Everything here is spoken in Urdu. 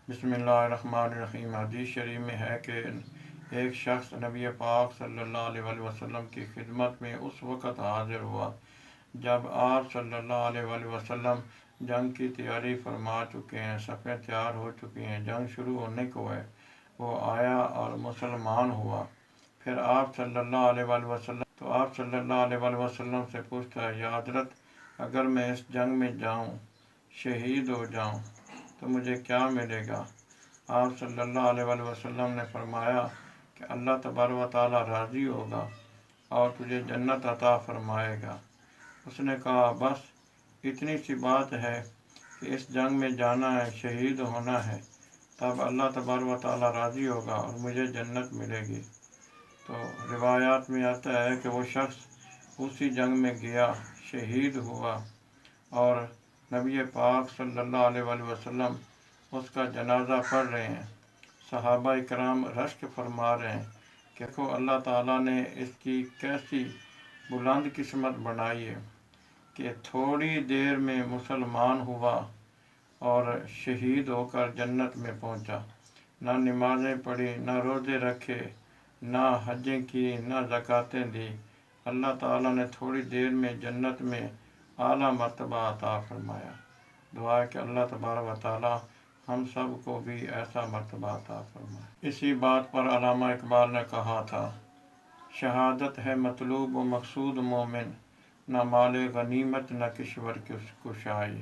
بسم اللہ الرحمن الرحیم۔ حدیث شریف میں ہے کہ ایک شخص نبی پاک صلی اللہ علیہ وسلم کی خدمت میں اس وقت حاضر ہوا جب آپ صلی اللہ علیہ وسلم جنگ کی تیاری فرما چکے ہیں، صفیں تیار ہو چکی ہیں، جنگ شروع ہونے کو ہے۔ وہ آیا اور مسلمان ہوا۔ پھر آپ صلی اللہ علیہ وسلم سے پوچھتا ہے، یا حضرت، اگر میں اس جنگ میں جاؤں، شہید ہو جاؤں تو مجھے کیا ملے گا؟ آپ صلی اللہ علیہ وسلم نے فرمایا کہ اللہ تبارک و تعالیٰ راضی ہوگا اور تجھے جنت عطا فرمائے گا۔ اس نے کہا، بس اتنی سی بات ہے کہ اس جنگ میں جانا ہے، شہید ہونا ہے، تب اللہ تبارک و تعالیٰ راضی ہوگا اور مجھے جنت ملے گی۔ تو روایات میں آتا ہے کہ وہ شخص اسی جنگ میں گیا، شہید ہوا، اور نبی پاک صلی اللہ علیہ وسلم اس کا جنازہ پڑھ رہے ہیں۔ صحابہ کرام رشک فرما رہے ہیں کہ دیکھو اللہ تعالیٰ نے اس کی کیسی بلند قسمت بنائی ہے کہ تھوڑی دیر میں مسلمان ہوا اور شہید ہو کر جنت میں پہنچا۔ نہ نمازیں پڑھی، نہ روزے رکھے، نہ حجیں کی، نہ زکاتیں دی، اللہ تعالیٰ نے تھوڑی دیر میں جنت میں اعلیٰ مرتبہ عطا فرمایا۔ دعا ہے کہ اللہ تبارک و تعالیٰ ہم سب کو بھی ایسا مرتبہ عطا فرمائے۔ اسی بات پر علامہ اقبال نے کہا تھا، شہادت ہے مطلوب و مقصود مومن، نہ مال غنیمت نہ کشور کشائی۔